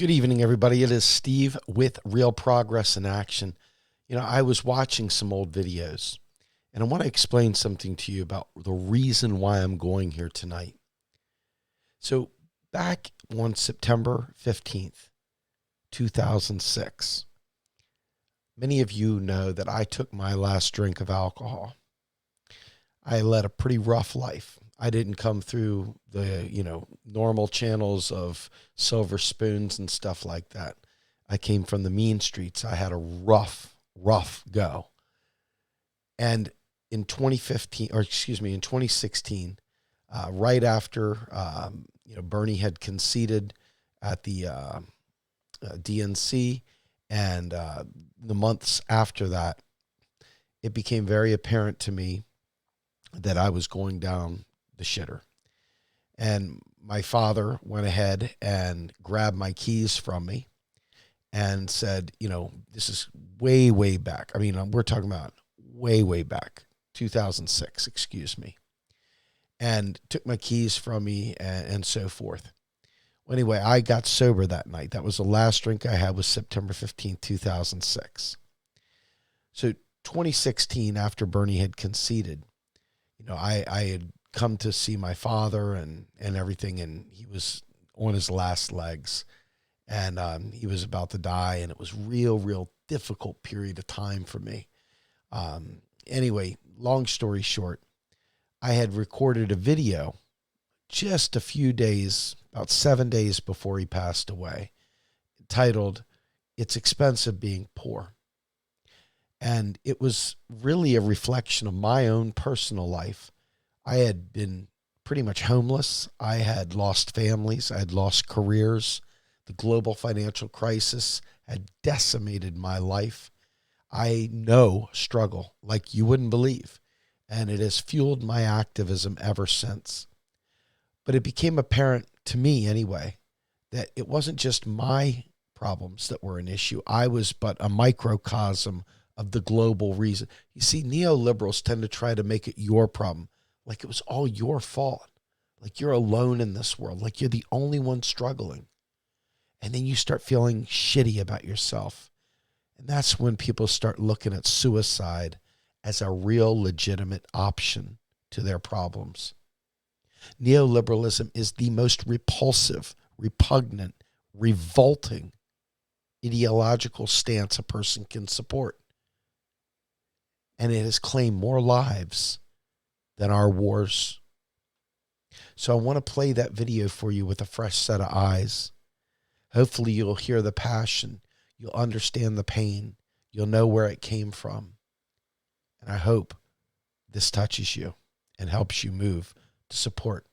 Good evening, everybody. It is Steve with Real Progress in Action. I was watching some old videos, and I want to explain something to you about the reason why I'm going here tonight. So, back on September 15th, 2006, many of you know that I took my last drink of alcohol. I led a pretty rough life. I didn't come through the, normal channels of silver spoons and stuff like that. I came from the mean streets. I had a rough go. And in 2016, right after, Bernie had conceded at the DNC, and the months after that, it became very apparent to me that I was going down the shitter. And my father went ahead and grabbed my keys from me and said, this is way back. I mean, we're talking about way back, 2006, excuse me. And took my keys from me and so forth. Well, anyway, I got sober that night. That was the last drink I had, was September 15th, 2006. So 2016, after Bernie had conceded, I had come to see my father and everything, and he was on his last legs, and he was about to die, and it was real difficult period of time for me. Anyway, long story short, I had recorded a video just a few days, about 7 days before he passed away, titled, "It's Expensive Being Poor." And it was really a reflection of my own personal life. I had been pretty much homeless. I had lost families. I had lost careers. The global financial crisis had decimated my life. I know struggle like you wouldn't believe, and it has fueled my activism ever since. But it became apparent to me anyway that it wasn't just my problems that were an issue. I was but a microcosm of the global reason. You see, neoliberals tend to try to make it your problem, like it was all your fault, like you're alone in this world, like you're the only one struggling. And then you start feeling shitty about yourself. And that's when people start looking at suicide as a real legitimate option to their problems. Neoliberalism is the most repulsive, repugnant, revolting ideological stance a person can support. And it has claimed more lives than our wars. So I want to play that video for you with a fresh set of eyes. Hopefully you'll hear the passion. You'll understand the pain. You'll know where it came from. And I hope this touches you and helps you move to support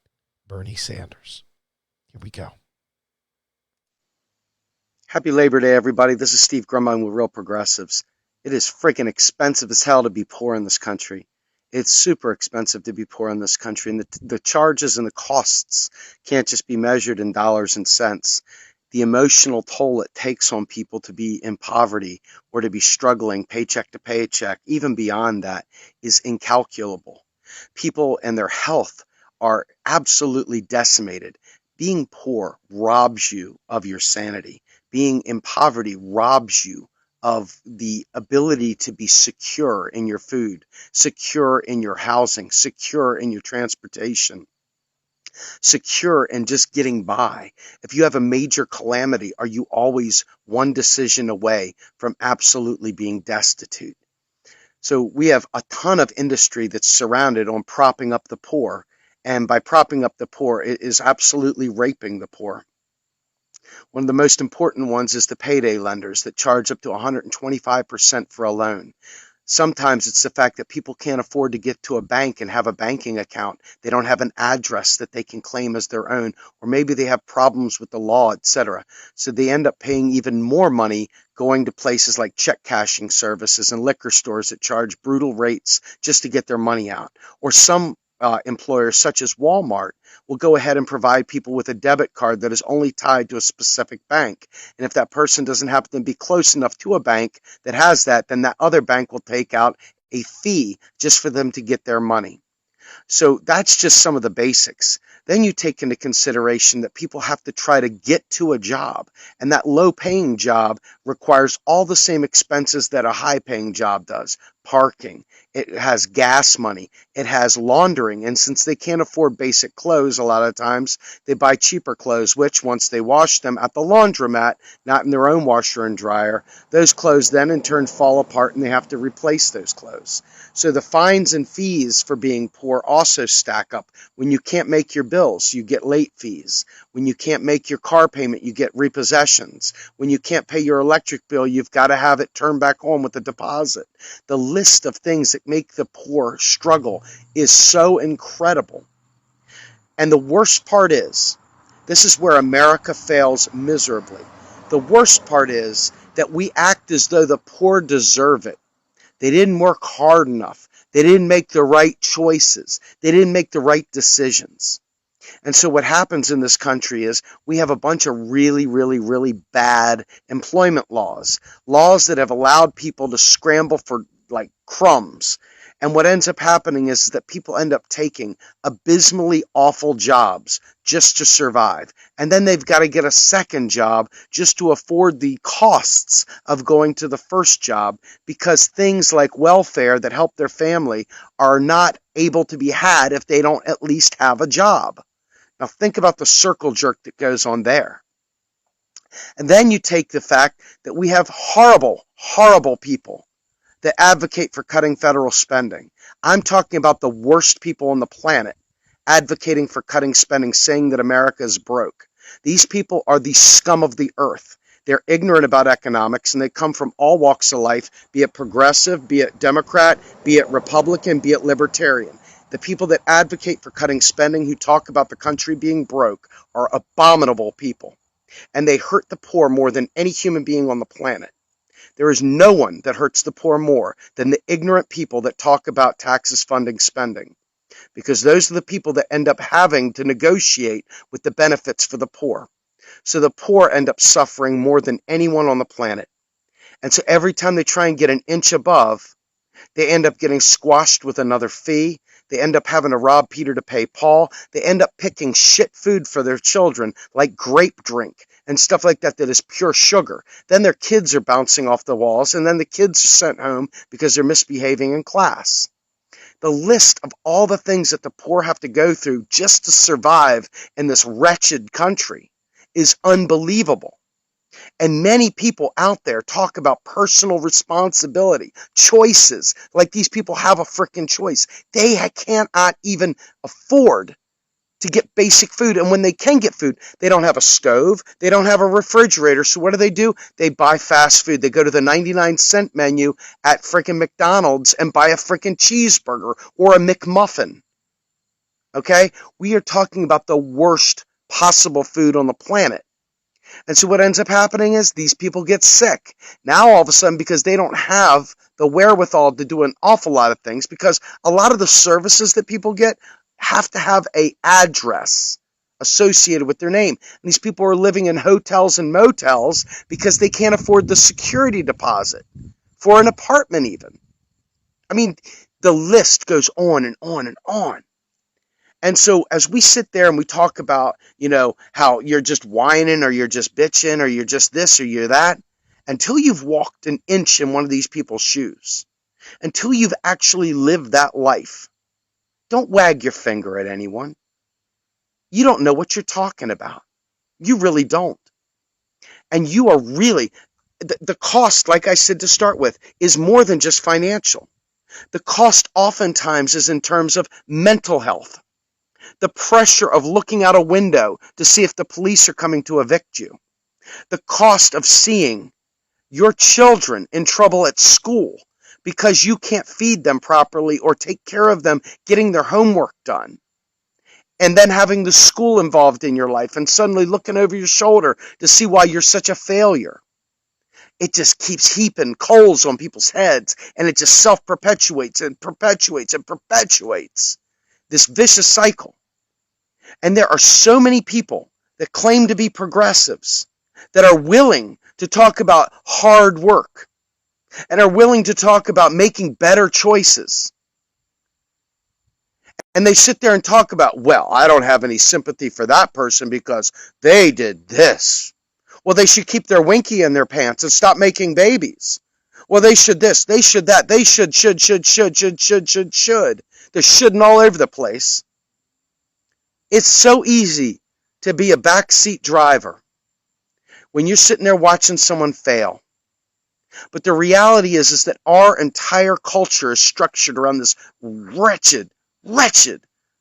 Bernie Sanders. Here we go. Happy Labor Day, everybody. This is Steve Grumbine with Real Progressives. It is freaking expensive as hell to be poor in this country. It's super expensive to be poor in this country, and the charges and the costs can't just be measured in dollars and cents. The emotional toll it takes on people to be in poverty or to be struggling paycheck to paycheck, even beyond that, is incalculable. People and their health are absolutely decimated. Being poor robs you of your sanity. Being in poverty robs you of the ability to be secure in your food, secure in your housing, secure in your transportation, secure in just getting by. If you have a major calamity, are you always one decision away from absolutely being destitute? So we have a ton of industry that's surrounded on propping up the poor. And by propping up the poor, it is absolutely raping the poor. One of the most important ones is the payday lenders that charge up to 125% for a loan. Sometimes it's the fact that people can't afford to get to a bank and have a banking account. They don't have an address that they can claim as their own, or maybe they have problems with the law, etc. So they end up paying even more money going to places like check cashing services and liquor stores that charge brutal rates just to get their money out. Or some employers, such as Walmart, will go ahead and provide people with a debit card that is only tied to a specific bank. And if that person doesn't happen to be close enough to a bank that has that, then that other bank will take out a fee just for them to get their money. So that's just some of the basics. Then you take into consideration that people have to try to get to a job, and that low paying job requires all the same expenses that a high paying job does. Parking, it has gas money, it has laundering, and since they can't afford basic clothes, a lot of times they buy cheaper clothes, which once they wash them at the laundromat, not in their own washer and dryer, those clothes then in turn fall apart and they have to replace those clothes. So the fines and fees for being poor also stack up. When you can't make your bills, you get late fees. When you can't make your car payment, you get repossessions. When you can't pay your electric bill, you've got to have it turned back on with a deposit. The list of things that make the poor struggle is so incredible. And the worst part is, this is where America fails miserably. The worst part is that we act as though the poor deserve it. They didn't work hard enough. They didn't make the right choices. They didn't make the right decisions. And so what happens in this country is we have a bunch of really, really, really bad employment laws that have allowed people to scramble for like crumbs. And what ends up happening is that people end up taking abysmally awful jobs just to survive. And then they've got to get a second job just to afford the costs of going to the first job, because things like welfare that help their family are not able to be had if they don't at least have a job. Now think about the circle jerk that goes on there. And then you take the fact that we have horrible, horrible people that advocate for cutting federal spending. I'm talking about the worst people on the planet advocating for cutting spending, saying that America is broke. These people are the scum of the earth. They're ignorant about economics, and they come from all walks of life, be it progressive, be it Democrat, be it Republican, be it libertarian. The people that advocate for cutting spending, who talk about the country being broke, are abominable people. And they hurt the poor more than any human being on the planet. There is no one that hurts the poor more than the ignorant people that talk about taxes funding spending, because those are the people that end up having to negotiate with the benefits for the poor. So the poor end up suffering more than anyone on the planet. And so every time they try and get an inch above, they end up getting squashed with another fee. They end up having to rob Peter to pay Paul. They end up picking shit food for their children, like grape drink and stuff like that is pure sugar. Then their kids are bouncing off the walls, and then the kids are sent home because they're misbehaving in class. The list of all the things that the poor have to go through just to survive in this wretched country is unbelievable. And many people out there talk about personal responsibility, choices, like these people have a freaking choice. They cannot even afford to get basic food. And when they can get food, they don't have a stove, they don't have a refrigerator. So what do? They buy fast food. They go to the 99-cent menu at freaking McDonald's and buy a freaking cheeseburger or a McMuffin. Okay? We are talking about the worst possible food on the planet. And so what ends up happening is these people get sick. Now all of a sudden, because they don't have the wherewithal to do an awful lot of things, because a lot of the services that people get have to have an address associated with their name. And these people are living in hotels and motels because they can't afford the security deposit for an apartment even. I mean, the list goes on and on and on. And so as we sit there and we talk about, how you're just whining or you're just bitching or you're just this or you're that, until you've walked an inch in one of these people's shoes, until you've actually lived that life, don't wag your finger at anyone. You don't know what you're talking about. You really don't. And you are really, the cost, like I said to start with, is more than just financial. The cost oftentimes is in terms of mental health. The pressure of looking out a window to see if the police are coming to evict you. The cost of seeing your children in trouble at school because you can't feed them properly or take care of them getting their homework done. And then having the school involved in your life and suddenly looking over your shoulder to see why you're such a failure. It just keeps heaping coals on people's heads, and it just self-perpetuates and perpetuates and perpetuates this vicious cycle. And there are so many people that claim to be progressives that are willing to talk about hard work and are willing to talk about making better choices. And they sit there and talk about, well, I don't have any sympathy for that person because they did this. Well, they should keep their winky in their pants and stop making babies. Well, they should this, they should that, they should. They're shoulding all over the place. It's so easy to be a backseat driver when you're sitting there watching someone fail. But the reality is that our entire culture is structured around this wretched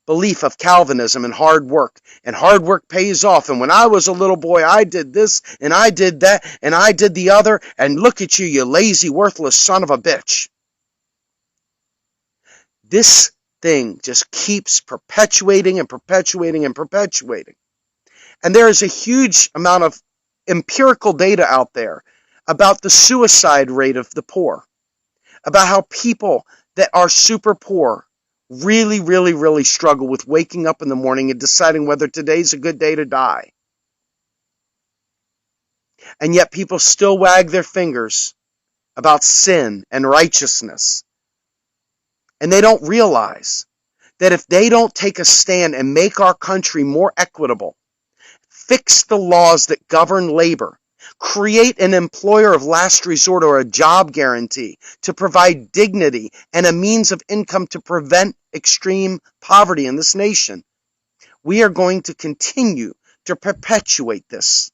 belief of Calvinism and hard work. And hard work pays off. And when I was a little boy, I did this and I did that and I did the other. And look at you, you lazy, worthless son of a bitch. This thing just keeps perpetuating and perpetuating and perpetuating. And there is a huge amount of empirical data out there about the suicide rate of the poor, about how people that are super poor really struggle with waking up in the morning and deciding whether today's a good day to die. And yet people still wag their fingers about sin and righteousness. And they don't realize that if they don't take a stand and make our country more equitable, fix the laws that govern labor, create an employer of last resort or a job guarantee to provide dignity and a means of income to prevent extreme poverty in this nation, we are going to continue to perpetuate this.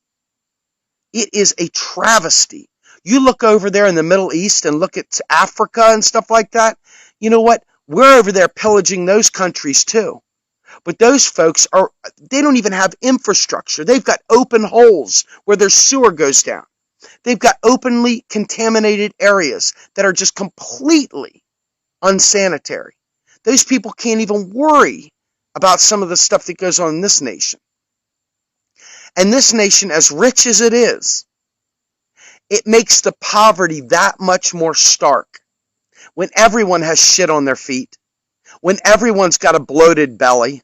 It is a travesty. You look over there in the Middle East and look at Africa and stuff like that. You know what? We're over there pillaging those countries too. But those folks they don't even have infrastructure. They've got open holes where their sewer goes down. They've got openly contaminated areas that are just completely unsanitary. Those people can't even worry about some of the stuff that goes on in this nation. And this nation, as rich as it is, it makes the poverty that much more stark. When everyone has shit on their feet, when everyone's got a bloated belly,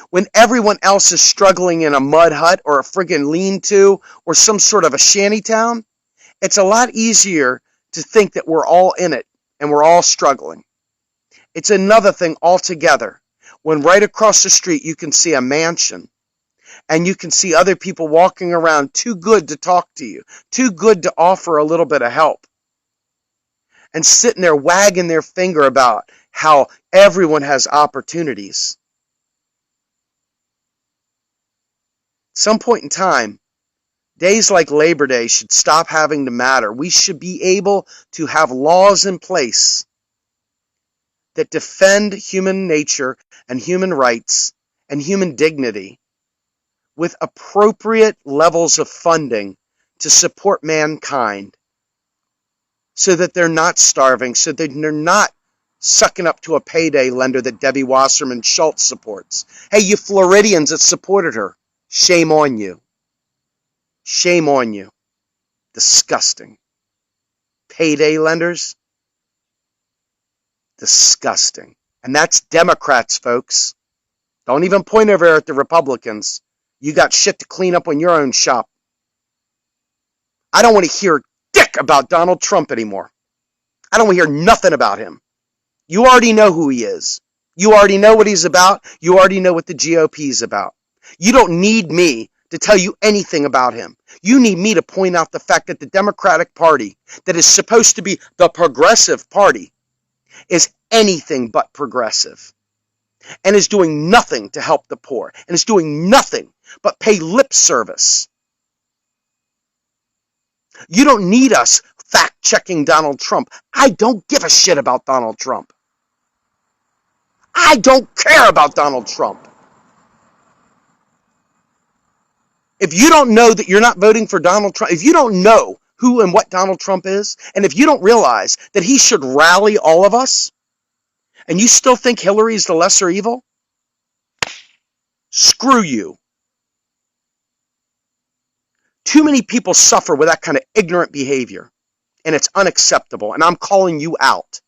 when everyone else is struggling in a mud hut or a friggin' lean-to or some sort of a shanty town, it's a lot easier to think that we're all in it and we're all struggling. It's another thing altogether when right across the street you can see a mansion and you can see other people walking around too good to talk to you, too good to offer a little bit of help, and sitting there wagging their finger about how everyone has opportunities. At some point in time, days like Labor Day should stop having to matter. We should be able to have laws in place that defend human nature and human rights and human dignity with appropriate levels of funding to support mankind so that they're not starving, so that they're not sucking up to a payday lender that Debbie Wasserman Schultz supports. Hey, you Floridians that supported her, shame on you. Shame on you. Disgusting. Payday lenders? Disgusting. And that's Democrats, folks. Don't even point over at the Republicans. You got shit to clean up on your own shop. I don't want to hear dick about Donald Trump anymore. I don't want to hear nothing about him. You already know who he is. You already know what he's about. You already know what the GOP is about. You don't need me to tell you anything about him. You need me to point out the fact that the Democratic Party, that is supposed to be the progressive party, is anything but progressive and is doing nothing to help the poor and is doing nothing but pay lip service. You don't need us fact-checking Donald Trump. I don't give a shit about Donald Trump. I don't care about Donald Trump. If you don't know that you're not voting for Donald Trump, if you don't know who and what Donald Trump is, and if you don't realize that he should rally all of us, and you still think Hillary is the lesser evil, screw you. Too many people suffer with that kind of ignorant behavior, and it's unacceptable, and I'm calling you out.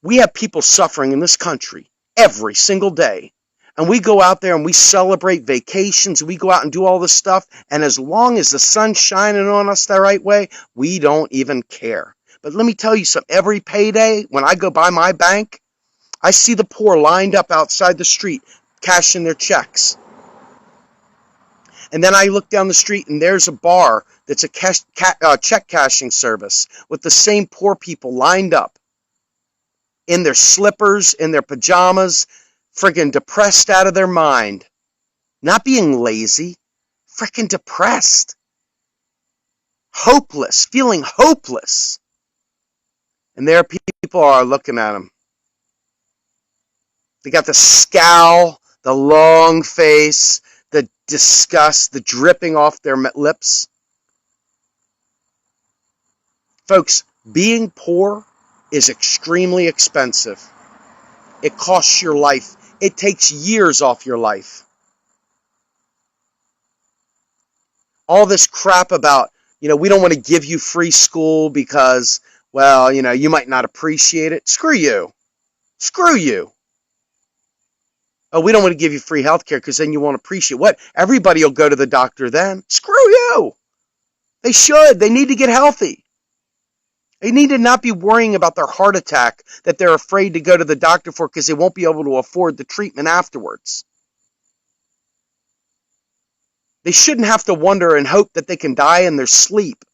We have people suffering in this country every single day, and we go out there and we celebrate vacations, we go out and do all this stuff, and as long as the sun's shining on us the right way, we don't even care. But let me tell you something, every payday, when I go by my bank, I see the poor lined up outside the street, cashing their checks. And then I look down the street and there's a bar that's a check cashing service with the same poor people lined up in their slippers, in their pajamas, friggin' depressed out of their mind. Not being lazy, friggin' depressed. Hopeless, feeling hopeless. And there people are looking at them. They got the scowl, the long face, the disgust, the dripping off their lips. Folks, being poor is extremely expensive. It costs your life. It takes years off your life. All this crap about, we don't want to give you free school because, well, you might not appreciate it. Screw you. Screw you. Oh, we don't want to give you free health care because then you won't appreciate what? Everybody will go to the doctor then. Screw you. They should. They need to get healthy. They need to not be worrying about their heart attack that they're afraid to go to the doctor for because they won't be able to afford the treatment afterwards. They shouldn't have to wonder and hope that they can die in their sleep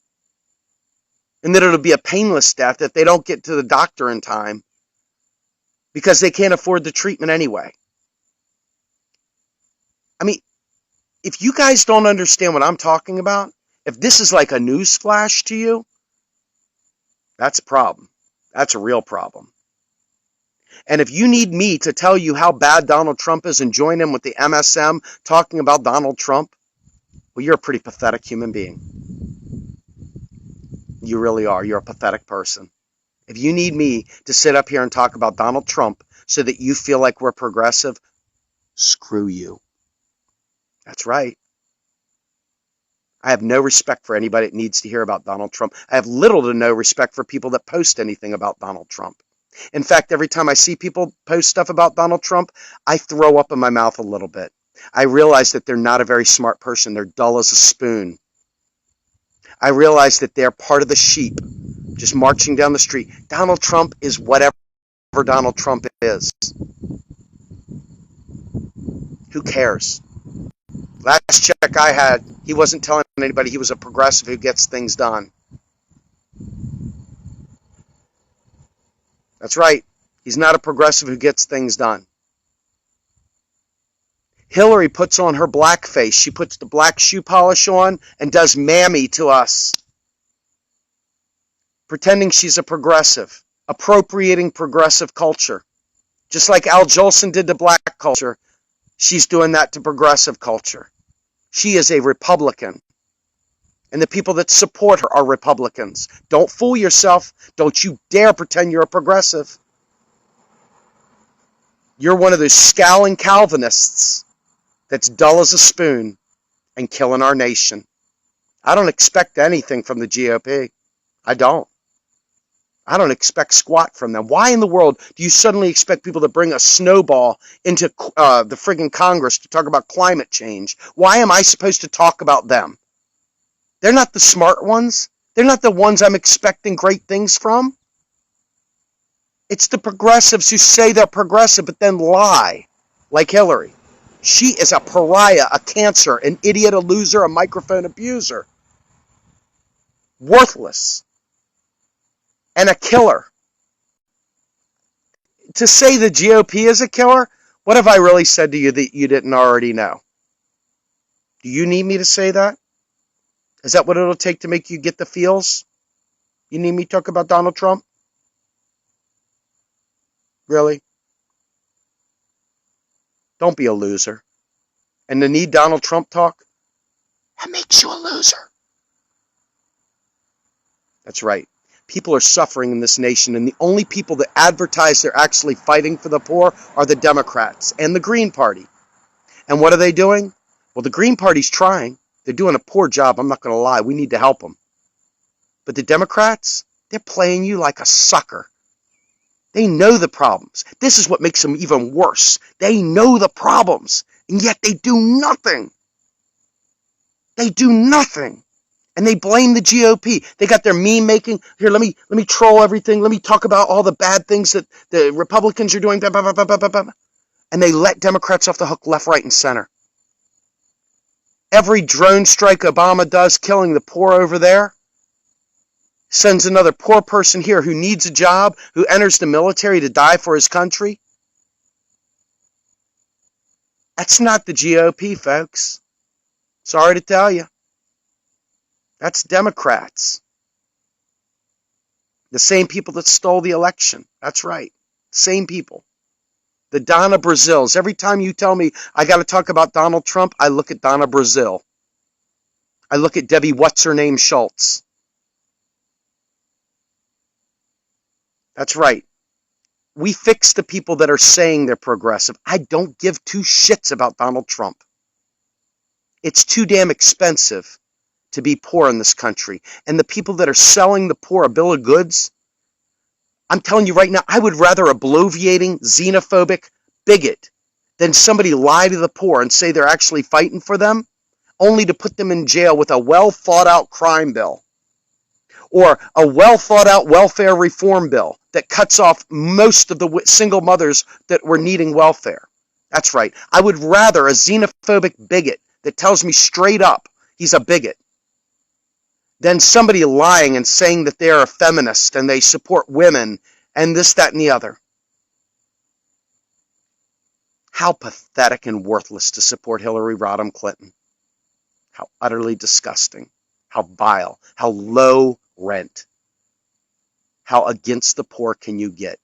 and that it'll be a painless death if they don't get to the doctor in time because they can't afford the treatment anyway. I mean, if you guys don't understand what I'm talking about, if this is like a news flash to you, that's a problem. That's a real problem. And if you need me to tell you how bad Donald Trump is and join him with the MSM talking about Donald Trump, well, you're a pretty pathetic human being. You really are. You're a pathetic person. If you need me to sit up here and talk about Donald Trump so that you feel like we're progressive, screw you. That's right. I have no respect for anybody that needs to hear about Donald Trump. I have little to no respect for people that post anything about Donald Trump. In fact, every time I see people post stuff about Donald Trump, I throw up in my mouth a little bit. I realize that they're not a very smart person. They're dull as a spoon. I realize that they're part of the sheep, just marching down the street. Donald Trump is whatever Donald Trump is. Who cares? Last check I had, he wasn't telling anybody he was a progressive who gets things done. That's right. He's not a progressive who gets things done. Hillary puts on her black face. She puts the black shoe polish on and does mammy to us. Pretending she's a progressive. Appropriating progressive culture. Just like Al Jolson did to black culture, she's doing that to progressive culture. She is a Republican. And the people that support her are Republicans. Don't fool yourself. Don't you dare pretend you're a progressive. You're one of those scowling Calvinists that's dull as a spoon and killing our nation. I don't expect anything from the GOP. I don't expect squat from them. Why in the world do you suddenly expect people to bring a snowball into the friggin' Congress to talk about climate change? Why am I supposed to talk about them? They're not the smart ones. They're not the ones I'm expecting great things from. It's the progressives who say they're progressive but then lie, like Hillary. She is a pariah, a cancer, an idiot, a loser, a microphone abuser. Worthless. And a killer. To say the GOP is a killer, what have I really said to you that you didn't already know? Do you need me to say that? Is that what it'll take to make you get the feels? You need me to talk about Donald Trump? Really? Don't be a loser. And to need Donald Trump talk, that makes you a loser. That's right. People are suffering in this nation, and the only people that advertise they're actually fighting for the poor are the Democrats and the Green Party. And what are they doing? Well, the Green Party's trying. They're doing a poor job, I'm not going to lie. We need to help them. But the Democrats, they're playing you like a sucker. They know the problems. This is what makes them even worse. They know the problems, and yet they do nothing. They do nothing. And they blame the GOP. They got their meme making. Here, let me troll everything. Let me talk about all the bad things that the Republicans are doing. Blah, blah, blah, blah, blah, blah. And they let Democrats off the hook left, right, and center. Every drone strike Obama does killing the poor over there sends another poor person here who needs a job, who enters the military to die for his country. That's not the GOP, folks. Sorry to tell you. That's Democrats. The same people that stole the election. That's right. Same people. The Donna Brazils. Every time you tell me I got to talk about Donald Trump, I look at Donna Brazil. I look at Debbie What's-Her-Name Schultz. That's right. We fix the people that are saying they're progressive. I don't give two shits about Donald Trump. It's too damn expensive to be poor in this country. And the people that are selling the poor a bill of goods, I'm telling you right now, I would rather a bloviating, xenophobic bigot than somebody lie to the poor and say they're actually fighting for them, only to put them in jail with a well-thought-out crime bill or a well-thought-out welfare reform bill that cuts off most of the single mothers that were needing welfare. That's right. I would rather a xenophobic bigot that tells me straight up he's a bigot than somebody lying and saying that they are a feminist and they support women and this, that, and the other. How pathetic and worthless to support Hillary Rodham Clinton. How utterly disgusting. How vile. How low rent. How against the poor can you get?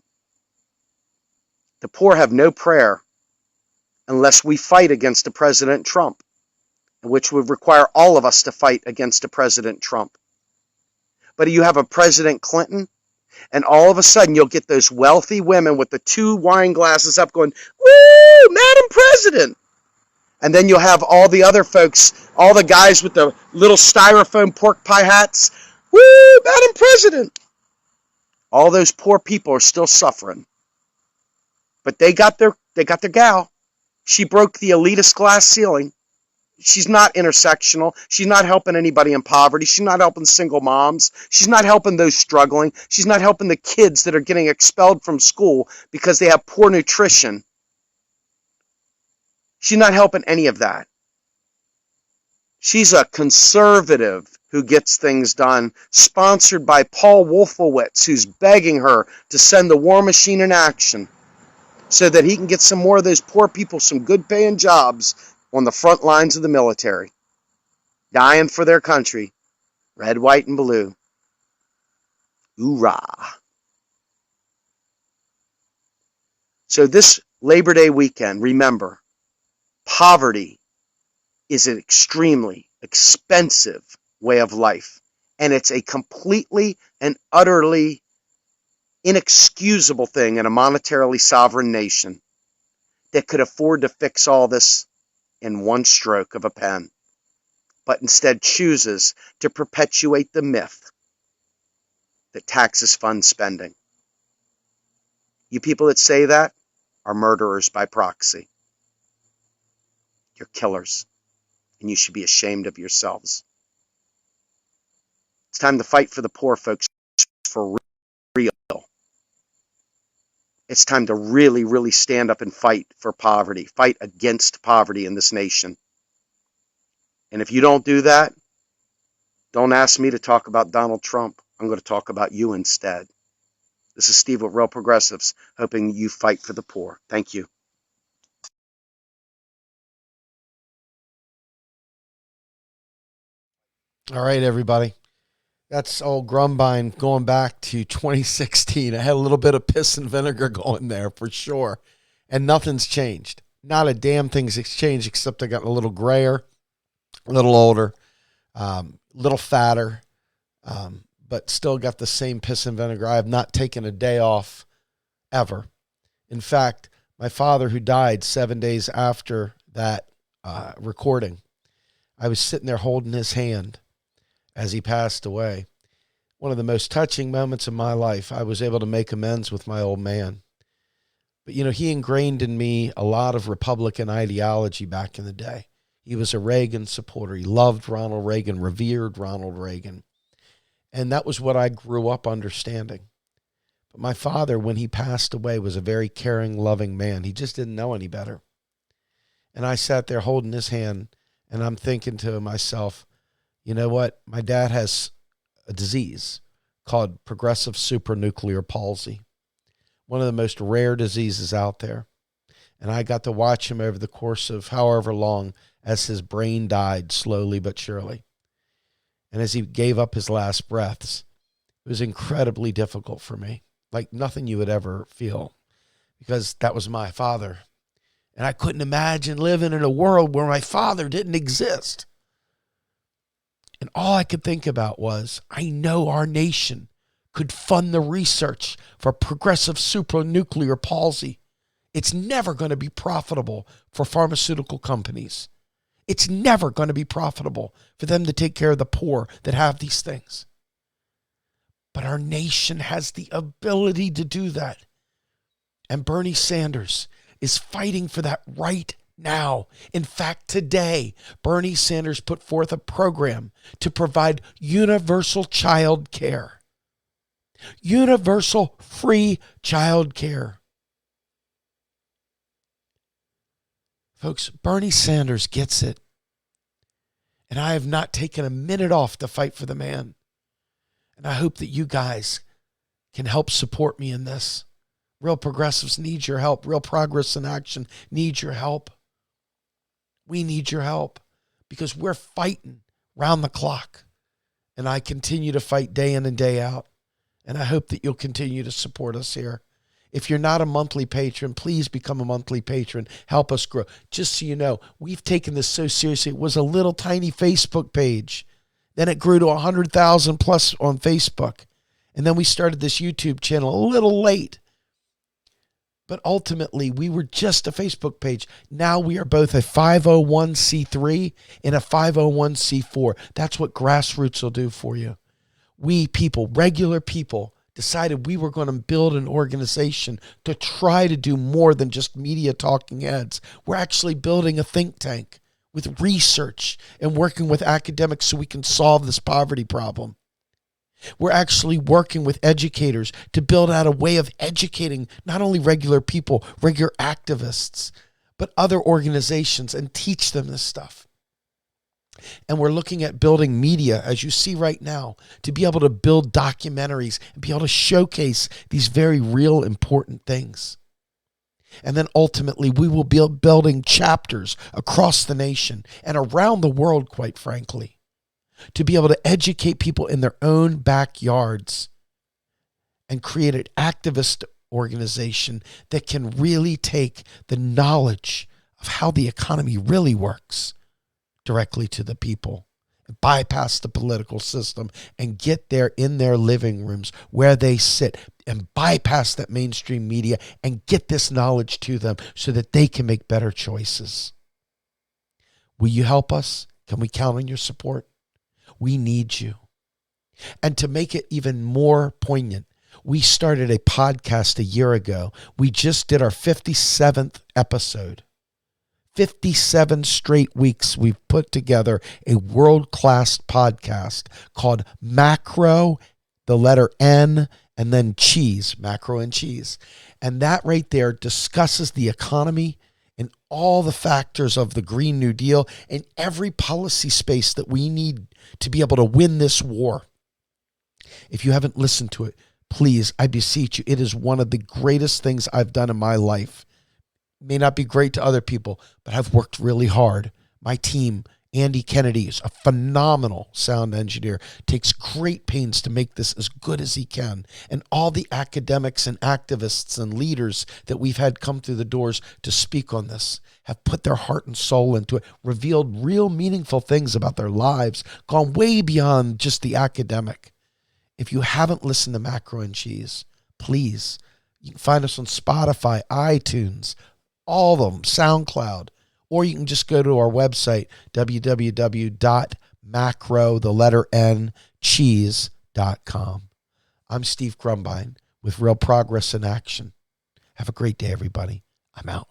The poor have no prayer unless we fight against a President Trump, which would require all of us to fight against a President Trump. But you have a President Clinton, and all of a sudden you'll get those wealthy women with the 2 wine glasses up going, "Woo, Madam President!" And then you'll have all the other folks, all the guys with the little styrofoam pork pie hats, "Woo, Madam President!" All those poor people are still suffering. But they got their gal. She broke the elitist glass ceiling. She's not intersectional. She's not helping anybody in poverty. She's not helping single moms. She's not helping those struggling. She's not helping the kids that are getting expelled from school because they have poor nutrition. She's not helping any of that. She's a conservative who gets things done, sponsored by Paul Wolfowitz, who's begging her to send the war machine in action so that he can get some more of those poor people some good paying jobs on the front lines of the military, dying for their country, red, white, and blue. Hoorah. So this Labor Day weekend, remember, poverty is an extremely expensive way of life, and it's a completely and utterly inexcusable thing in a monetarily sovereign nation that could afford to fix all this in one stroke of a pen, but instead chooses to perpetuate the myth that taxes fund spending. You people that say that are murderers by proxy. You're killers, and you should be ashamed of yourselves. It's time to fight for the poor, folks, for real. It's time to really, really stand up and fight for poverty, fight against poverty in this nation. And if you don't do that, don't ask me to talk about Donald Trump. I'm going to talk about you instead. This is Steve with Real Progressives, hoping you fight for the poor. Thank you. All right, everybody. That's old Grumbine going back to 2016. I had a little bit of piss and vinegar going there for sure. And nothing's changed. Not a damn thing's changed except I got a little grayer, a little older, little fatter, but still got the same piss and vinegar. I have not taken a day off ever. In fact, my father, who died 7 days after that recording, I was sitting there holding his hand as he passed away. One of the most touching moments of my life. I was able to make amends with my old man. But, he ingrained in me a lot of Republican ideology back in the day. He was a Reagan supporter. He loved Ronald Reagan, revered Ronald Reagan. And that was what I grew up understanding. But my father, when he passed away, was a very caring, loving man. He just didn't know any better. And I sat there holding his hand, and I'm thinking to myself, you know what? My dad has a disease called progressive supranuclear palsy, one of the most rare diseases out there. And I got to watch him over the course of however long as his brain died slowly but surely. And as he gave up his last breaths, it was incredibly difficult for me, like nothing you would ever feel, because that was my father. And I couldn't imagine living in a world where my father didn't exist. And all I could think about was, I know our nation could fund the research for progressive supranuclear palsy. It's never going to be profitable for pharmaceutical companies. It's never going to be profitable for them to take care of the poor that have these things. But our nation has the ability to do that. And Bernie Sanders is fighting for that right now. In fact, today, Bernie Sanders put forth a program to provide universal child care. Universal free child care. Folks, Bernie Sanders gets it. And I have not taken a minute off to fight for the man. And I hope that you guys can help support me in this. Real progressives need your help. Real Progress in Action needs your help. We need your help because we're fighting round the clock. And I continue to fight day in and day out. And I hope that you'll continue to support us here. If you're not a monthly patron, please become a monthly patron. Help us grow. Just so you know, we've taken this so seriously. It was a little tiny Facebook page. Then it grew to 100,000 plus on Facebook. And then we started this YouTube channel a little late. But ultimately, we were just a Facebook page. Now we are both a 501c3 and a 501c4. That's what grassroots will do for you. We people, regular people, decided we were going to build an organization to try to do more than just media talking heads. We're actually building a think tank with research and working with academics so we can solve this poverty problem. We're actually working with educators to build out a way of educating not only regular people, regular activists, but other organizations and teach them this stuff. And we're looking at building media, as you see right now, to be able to build documentaries and be able to showcase these very real, important things. And then ultimately, we will be building chapters across the nation and around the world, quite frankly, to be able to educate people in their own backyards and create an activist organization that can really take the knowledge of how the economy really works directly to the people, and bypass the political system and get there in their living rooms where they sit and bypass that mainstream media and get this knowledge to them so that they can make better choices. Will you help us? Can we count on your support? We need you. And to make it even more poignant, we started a podcast a year ago. We just did our 57th episode. 57 straight weeks, we've put together a world-class podcast called Macro, the letter N, and then cheese, macro and cheese. And that right there discusses the economy and all the factors of the Green New Deal and every policy space that we need to be able to win this war. If you haven't listened to it, please, I beseech you, it is one of the greatest things I've done in my life. May not be great to other people, but I've worked really hard. My team, Andy Kennedy, is a phenomenal sound engineer, takes great pains to make this as good as he can. And all the academics and activists and leaders that we've had come through the doors to speak on this have put their heart and soul into it, revealed real meaningful things about their lives, gone way beyond just the academic. If you haven't listened to Macro and Cheese, please, you can find us on Spotify, iTunes, all of them, SoundCloud, or you can just go to our website, www.macro, cheese.com. I'm Steve Grumbine with Real Progress in Action. Have a great day, everybody. I'm out.